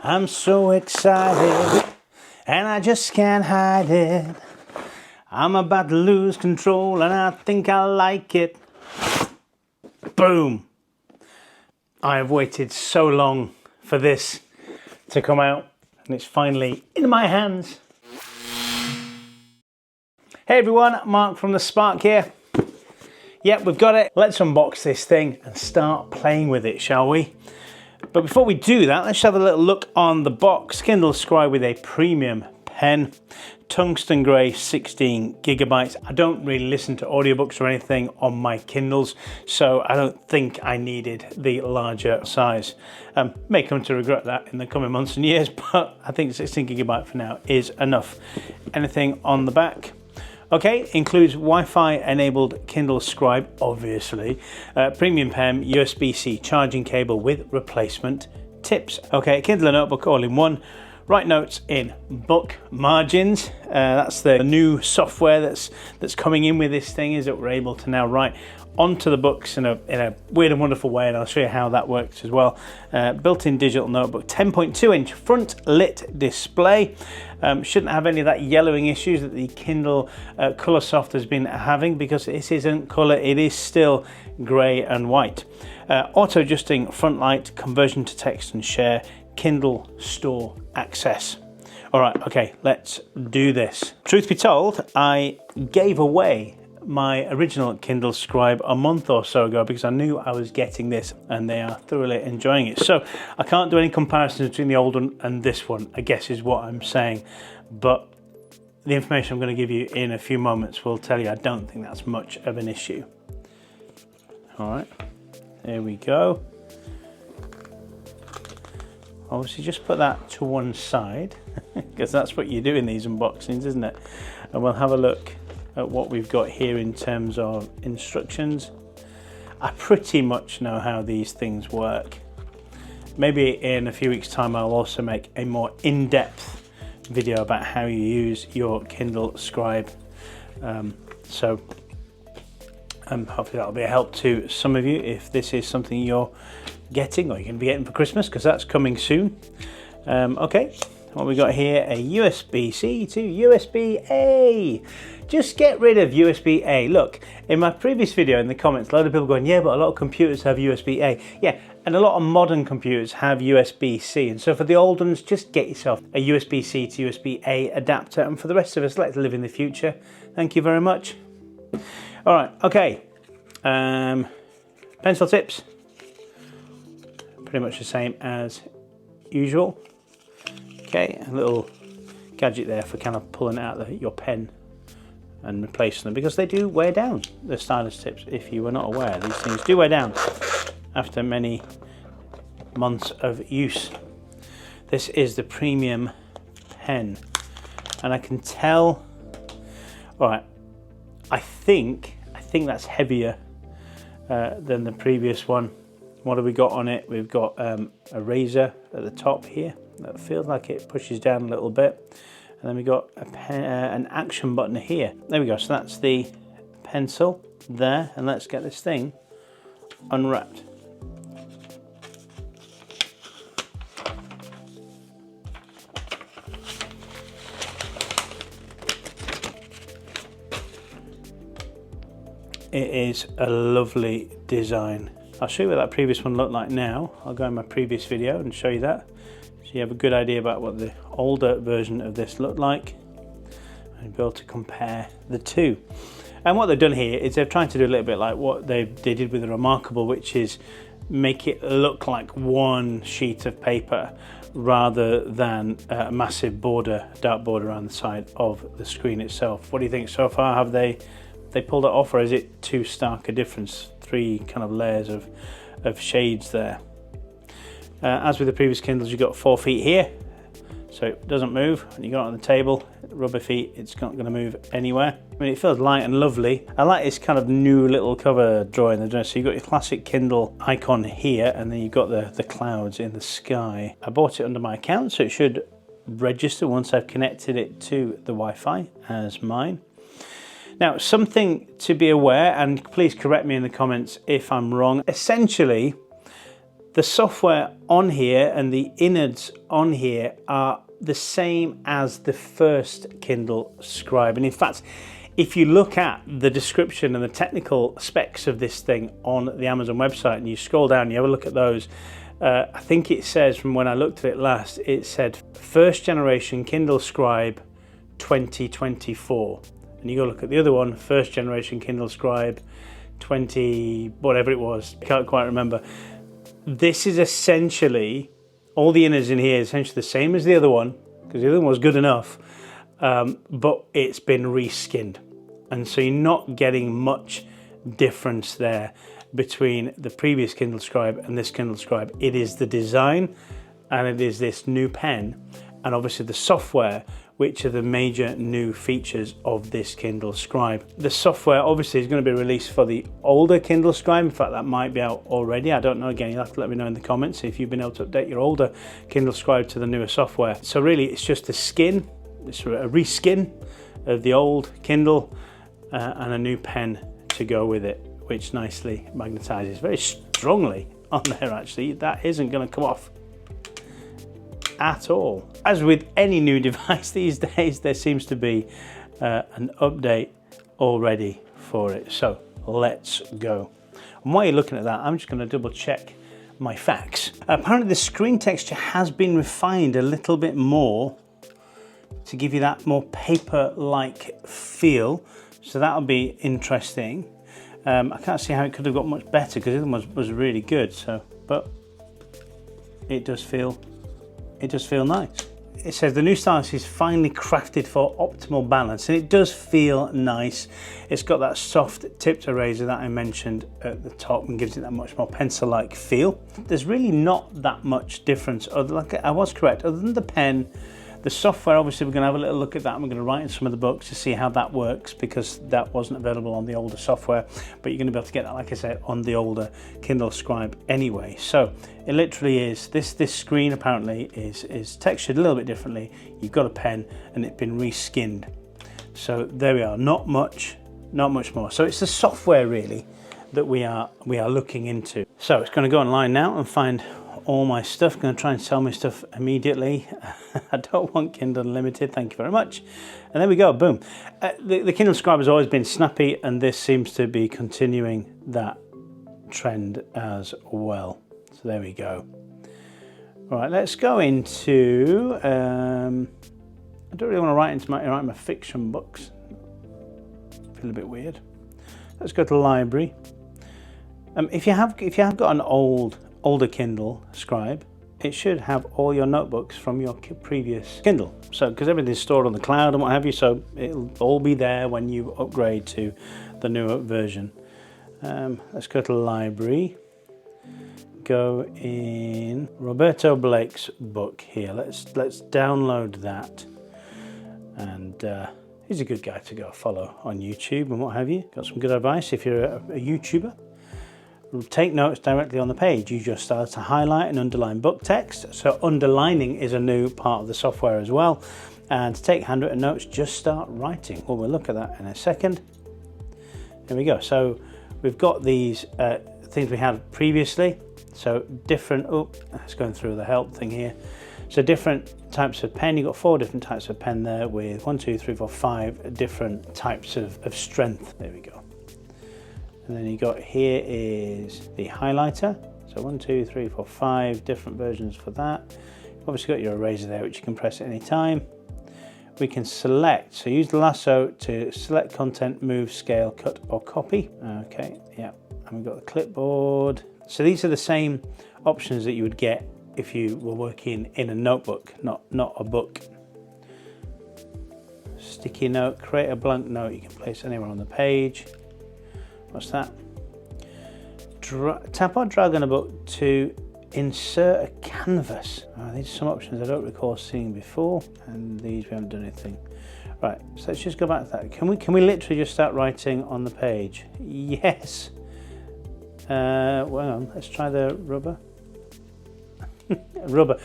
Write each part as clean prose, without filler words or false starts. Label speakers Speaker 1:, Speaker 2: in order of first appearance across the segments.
Speaker 1: I'm so excited and I just can't hide it. I'm about to lose control and I think I like it. Boom. I have waited so long for this to come out and it's finally in my hands. Hey everyone, Mark from The Spark here. Yep, we've got it. Let's unbox this thing and start playing with it, shall we? But before we do that, let's have a little look on the box. Kindle Scribe with a premium pen, tungsten grey, 16 gigabytes. I don't really listen to audiobooks or anything on my Kindles, so I don't think I needed the larger size. May come to regret that in the coming months and years, but I think 16 gigabyte for now is enough. Anything on the back? Okay, includes Wi-Fi enabled Kindle Scribe, obviously, premium pen, USB-C charging cable with replacement tips. Okay, Kindle and notebook all in one. Write notes in book margins. That's the new software that's coming in with this thing, is that we're able to now write onto the books in a weird and wonderful way, and I'll show you how that works as well. Built-in digital notebook, 10.2-inch front lit display. Shouldn't have any of that yellowing issues that the Kindle Coloursoft has been having, because this isn't colour, it is still grey and white. Auto adjusting front light, conversion to text and share, Kindle store access. All right, okay, let's do this. Truth be told, I gave away my original Kindle Scribe a month or so ago because I knew I was getting this and they are thoroughly enjoying it. So I can't do any comparisons between the old one and this one, I guess is what I'm saying. But the information I'm going to give you in a few moments will tell you I don't think that's much of an issue. All right, there we go. Obviously just put that to one side because that's what you do in these unboxings, isn't it? And we'll have a look at what we've got here in terms of instructions. I pretty much know how these things work. Maybe in a few weeks' time I'll also make a more in-depth video about how you use your Kindle Scribe. So hopefully that'll be a help to some of you if this is something you're getting or you're going to be getting for Christmas, because that's coming soon. Okay, what we got here, a USB-C to USB-A. Just get rid of USB-A. Look, in my previous video in the comments, a lot of people going, yeah, but a lot of computers have USB-A. Yeah, and a lot of modern computers have USB-C. And so for the old ones, just get yourself a USB-C to USB-A adapter. And for the rest of us, let's live in the future. Thank you very much. All right, okay. Pencil tips. Pretty much the same as usual. Okay, a little gadget there for kind of pulling out your pen and replacing them, because they do wear down, the stylus tips. If you were not aware, these things do wear down after many months of use. This is the premium pen, and I can tell, all right, I think that's heavier than the previous one. What have we got on it? We've got a razor at the top here that feels like it pushes down a little bit. And then we got an action button here. There we go, so that's the pencil there. And let's get this thing unwrapped. It is a lovely design. I'll show you what that previous one looked like now. I'll go in my previous video and show you that, so you have a good idea about what the older version of this looked like and be able to compare the two. And what they've done here is they're trying to do a little bit like what they did with the Remarkable, which is make it look like one sheet of paper rather than a massive border, dark border around the side of the screen itself. What do you think so far? Have they pulled it off, or is it too stark a difference? Three kind of layers of shades there. As with the previous Kindles, you've got 4 feet here, so it doesn't move. When you got it on the table, rubber feet, it's not going to move anywhere. I mean, it feels light and lovely. I like this kind of new little cover drawing they're doing. So you've got your classic Kindle icon here, and then you've got the clouds in the sky. I bought it under my account, so it should register once I've connected it to the Wi-Fi as mine. Now, something to be aware, and please correct me in the comments if I'm wrong. Essentially, The software on here and the innards on here are the same as the first Kindle Scribe. And in fact, if you look at the description and the technical specs of this thing on the Amazon website and you scroll down, you have a look at those, I think it says, from when I looked at it last, it said first generation Kindle Scribe 2024. And you go look at the other one, first generation Kindle Scribe 20, whatever it was, I can't quite remember. This is essentially, all the innards in here is essentially the same as the other one, because the other one was good enough, but it's been reskinned. And so you're not getting much difference there between the previous Kindle Scribe and this Kindle Scribe. It is the design and it is this new pen and obviously the software, which are the major new features of this Kindle Scribe. The software obviously is going to be released for the older Kindle Scribe. In fact, that might be out already. I don't know. Again, you'll have to let me know in the comments if you've been able to update your older Kindle Scribe to the newer software. So really, it's just a skin, it's a reskin of the old Kindle and a new pen to go with it, which nicely magnetizes very strongly on there. Actually, that isn't going to come off at all. As with any new device these days, there seems to be an update already for it. So let's go. And while you're looking at that, I'm just going to double check my facts. Apparently the screen texture has been refined a little bit more to give you that more paper-like feel. So that'll be interesting. I can't see how it could have got much better because the other one was really good. So, but it does feel nice. It says the new stylus is finely crafted for optimal balance, and it does feel nice. It's got that soft tipped eraser that I mentioned at the top and gives it that much more pencil-like feel. There's really not that much difference. Like I was correct, other than the pen. The software, obviously, we're going to have a little look at that and we're going to write in some of the books to see how that works because that wasn't available on the older software, but you're going to be able to get that, like I said, on the older Kindle Scribe anyway. So it literally is, this screen apparently is textured a little bit differently. You've got a pen and it's been reskinned. So there we are, not much more. So it's the software really that we are looking into. So it's going to go online now and find all my stuff. I'm going to try and sell my stuff immediately. I don't want Kindle Unlimited, thank you very much. And there we go, boom. The Kindle Scribe has always been snappy, and this seems to be continuing that trend as well. So there we go. All right, let's go into, I don't really want to write my fiction books. I feel a bit weird. Let's go to the library. If you have got an older Kindle Scribe, it should have all your notebooks from your previous Kindle. So, because everything's stored on the cloud and what have you, so it'll all be there when you upgrade to the newer version. Let's go to the library. Go in Roberto Blake's book here. Let's download that. And he's a good guy to go follow on YouTube and what have you. Got some good advice if you're a YouTuber. Take notes directly on the page. Use your style to highlight and underline book text. So underlining is a new part of the software as well. And to take handwritten notes, just start writing. Well, we'll look at that in a second. There we go. So we've got these things we had previously. So different, it's going through the help thing here. So different types of pen. You've got 4 different types of pen there with 1, 2, 3, 4, 5 different types of strength. There we go. And then you got here is the highlighter. So 1, 2, 3, 4, 5 different versions for that. You've obviously got your eraser there, which you can press at any time. We can select, so use the lasso to select content, move, scale, cut, or copy. Okay, yeah, and we've got the clipboard. So these are the same options that you would get if you were working in a notebook, not a book. Sticky note, create a blank note you can place anywhere on the page. What's that? Tap or drag on a book to insert a canvas. These are some options I don't recall seeing before, and these we haven't done anything. Right, so let's just go back to that. Can we literally just start writing on the page? Yes. Well, let's try the rubber. Rubber.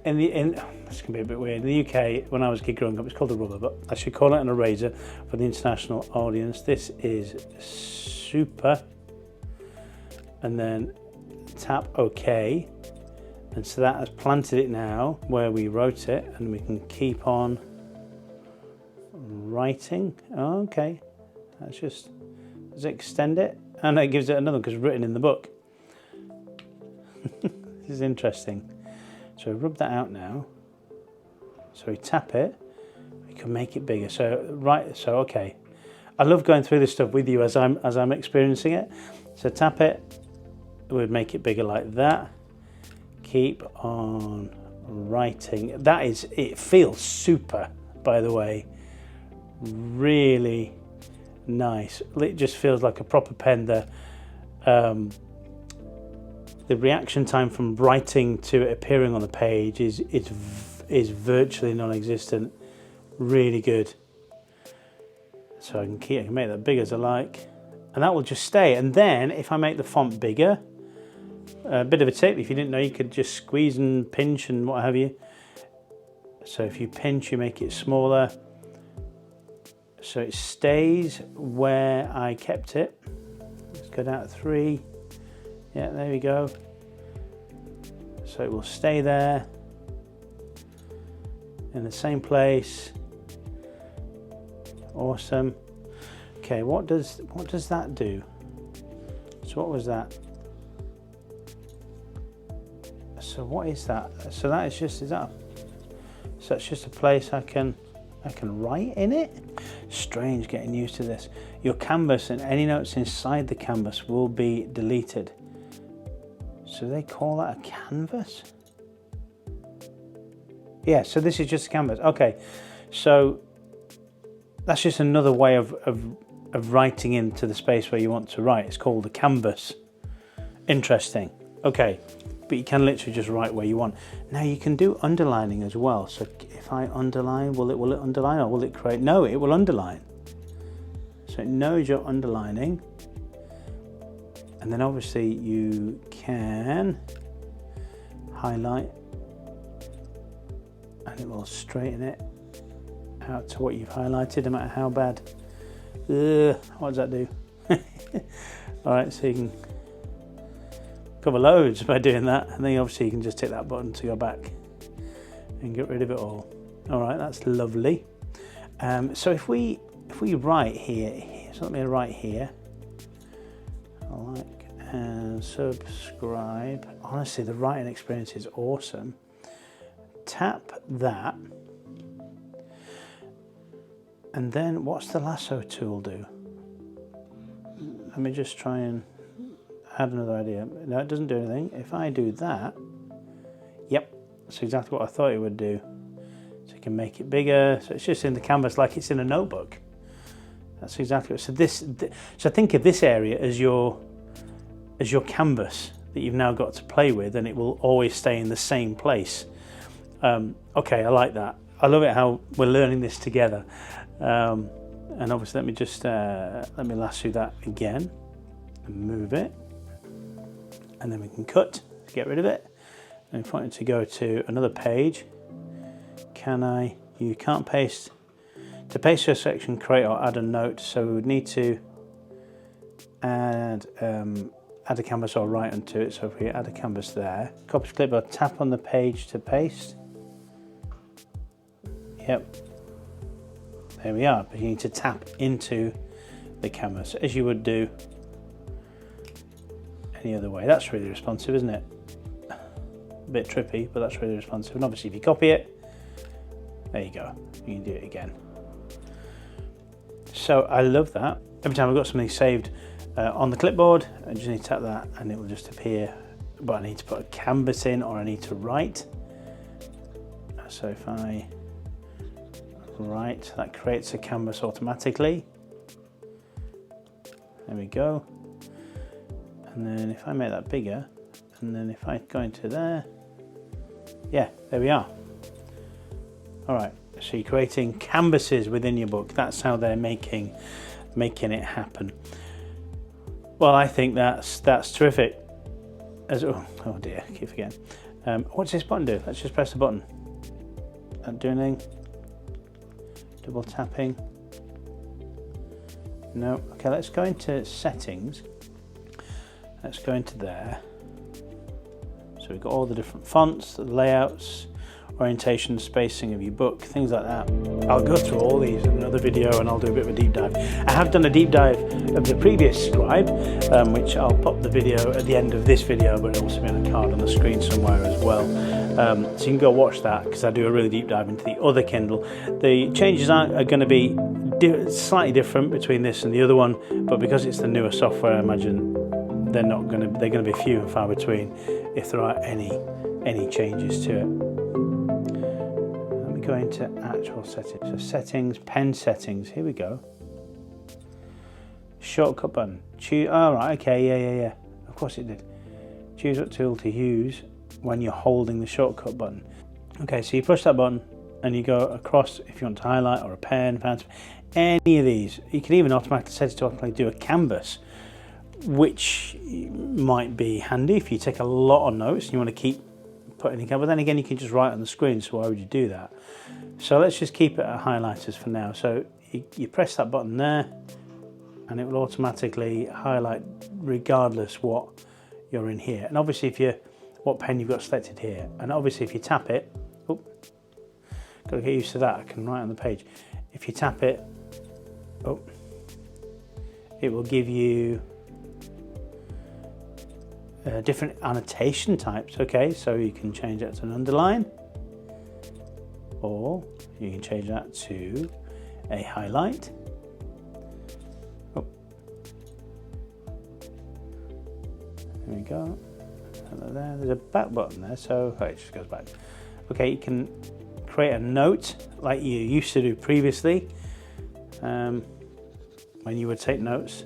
Speaker 1: This can be a bit weird. In the UK, when I was a kid growing up, it's called a rubber, but I should call it an eraser for the international audience. This is super. And then tap OK. And so that has planted it now where we wrote it, and we can keep on writing. Oh, okay, that's just, does it extend it? And it gives it another because it's written in the book. This is interesting. So rub that out now. So we tap it, we can make it bigger. So okay. I love going through this stuff with you as I'm experiencing it. So tap it, it would make it bigger like that. Keep on writing. That is, it feels super, by the way. Really nice. It just feels like a proper pen. The reaction time from writing to it appearing on the page is virtually non-existent. Really good. So I can make that big as I like, and that will just stay. And then if I make the font bigger, a bit of a tip, if you didn't know, you could just squeeze and pinch and what have you. So if you pinch, you make it smaller, so it stays where I kept it. Let's go down to 3. Yeah, there we go. So it will stay there in the same place. Awesome. Okay, what does that do? So what was that? So what is that? So that is just, so that's just a place I can write in it? Strange getting used to this. Your canvas and any notes inside the canvas will be deleted. So they call that a canvas? Yeah, so this is just a canvas. Okay, so that's just another way of writing into the space where you want to write. It's called a canvas. Interesting. Okay, but you can literally just write where you want. Now you can do underlining as well. So if I underline, will it underline, or will it create? No, it will underline. So it knows you're underlining. And then obviously you can highlight, and it will straighten it out to what you've highlighted, no matter how bad. What does that do? All right, so you can cover loads by doing that, and then obviously you can just hit that button to go back and get rid of it all. All right, that's lovely. So if we write here, so let me write here. Like and subscribe. Honestly, the writing experience is awesome. Tap that. And then what's the lasso tool do? Let me just try and add another idea. No, it doesn't do anything. If I do that, yep, that's exactly what I thought it would do. So you can make it bigger. So it's just in the canvas like it's in a notebook. That's exactly what. So think of this area as your canvas that you've now got to play with, and it will always stay in the same place. Okay, I like that. I love it how we're learning this together. And obviously, let me just let me lasso that again and move it, and then we can cut to get rid of it. And if I wanted to go to another page, can I? You can't paste. To paste to a section, create or add a note. So we would need to add a canvas or write onto it. So if we add a canvas there, copy to clipboard, tap on the page to paste. Yep. There we are, but you need to tap into the canvas as you would do any other way. That's really responsive, isn't it? A bit trippy, but that's really responsive. And obviously if you copy it, there you go, you can do it again. So I love that. Every time I've got something saved on the clipboard, I just need to tap that and it will just appear, but I need to put a canvas in, or I need to write. So if I write, that creates a canvas automatically. There we go. And then if I make that bigger, and then if I go into there, yeah, there we are. All right, so you're creating canvases within your book. That's how they're making it happen. Well, I think that's terrific. Oh dear, I keep forgetting. What's this button do? Let's just press the button. Not doing anything. Double tapping. No. Okay, let's go into settings. Let's go into there. So we've got all the different fonts, the layouts, orientation, spacing of your book, things like that. I'll go through all these in another video and I'll do a bit of a deep dive. I have done a deep dive of the previous Scribe, which I'll pop the video at the end of this video, but it'll also be on a card on the screen somewhere as well. So you can go watch that because I do a really deep dive into the other Kindle. The changes are going to be slightly different between this and the other one, but because it's the newer software, I imagine they're going to be few and far between if there are any changes to it. Go into actual settings. So settings, pen settings, here we go. Shortcut button. Choose, oh right, okay, yeah. Of course it did. Choose what tool to use when you're holding the shortcut button. Okay, so you push that button and you go across if you want to highlight or a pen, fancy, any of these. You can even automatically set it to automatically do a canvas, which might be handy if you take a lot of notes and you want to keep putting it, but then again you can just write on the screen, so why would you do that? So let's just keep it at highlighters for now. So you press that button there and it will automatically highlight regardless what you're in here. And obviously what pen you've got selected here, and obviously if you tap it, got to get used to that, I can write on the page. If you tap it, it will give you different annotation types. Okay, so you can change that to an underline, or you can change that to a highlight. There we go. There's a back button there, so it just goes back. Okay, you can create a note like you used to do previously when you would take notes,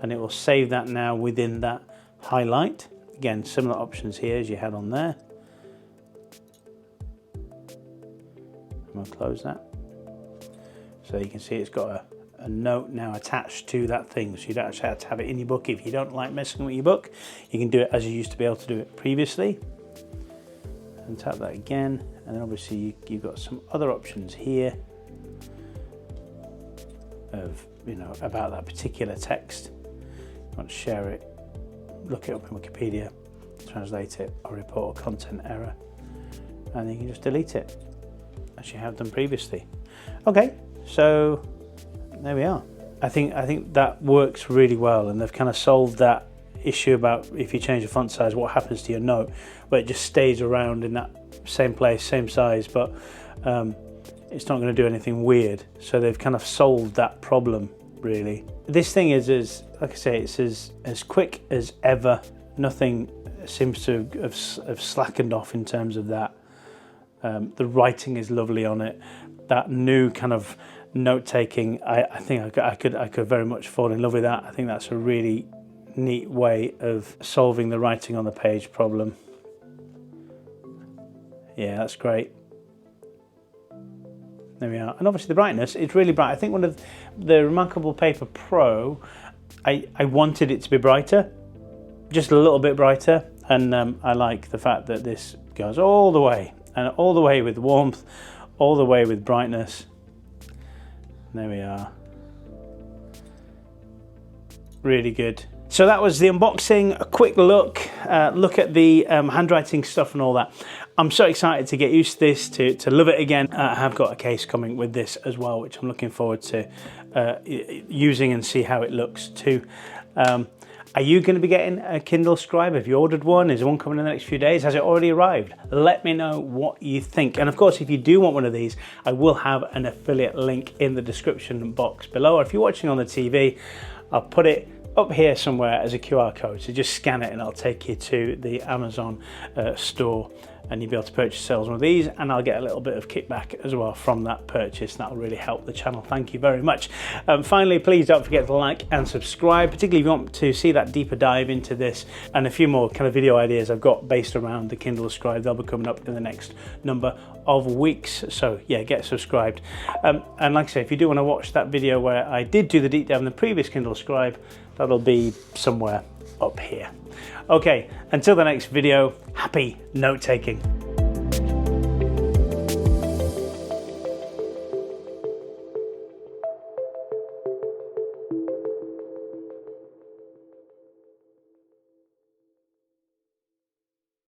Speaker 1: and it will save that now within that highlight. Again, similar options here as you had on there. I'm going to close that. So you can see it's got a note now attached to that thing, so you don't actually have to have it in your book. If you don't like messing with your book, you can do it as you used to be able to do it previously. And tap that again, and then obviously you've got some other options here of, about that particular text. You want to share it, look it up in Wikipedia, translate it, or report a content error, and then you can just delete it as you have done previously. Okay, so there we are. I think that works really well, and they've kind of solved that issue about if you change the font size, what happens to your note, where it just stays around in that same place, same size, but it's not going to do anything weird. So they've kind of solved that problem, really. This thing is, like I say, it's as quick as ever. Nothing seems to have slackened off in terms of that. The writing is lovely on it. That new kind of note taking, I think I could very much fall in love with that. I think that's a really neat way of solving the writing on the page problem. Yeah, that's great. There we are. And obviously the brightness, it's really bright. I think one of the Remarkable Paper Pro, I wanted it to be brighter, just a little bit brighter. And I like the fact that this goes all the way, and all the way with warmth, all the way with brightness. There we are. Really good. So that was the unboxing, a quick look at the handwriting stuff and all that. I'm so excited to get used to this, to love it again. I have got a case coming with this as well, which I'm looking forward to using and see how it looks too. Are you going to be getting a Kindle Scribe? Have you ordered one? Is one coming in the next few days? Has it already arrived? Let me know what you think. And of course, if you do want one of these, I will have an affiliate link in the description box below. Or if you're watching on the TV, I'll put it up here somewhere as a QR code. So just scan it and I'll take you to the Amazon store, and you'll be able to purchase yourselves one of these, and I'll get a little bit of kickback as well from that purchase. That'll really help the channel. Thank you very much. Finally, please don't forget to like and subscribe, particularly if you want to see that deeper dive into this and a few more kind of video ideas I've got based around the Kindle Scribe. They'll be coming up in the next number of weeks. So yeah, get subscribed. And like I say, if you do want to watch that video where I did do the deep dive in the previous Kindle Scribe, that'll be somewhere up here. Okay, until the next video, happy note taking.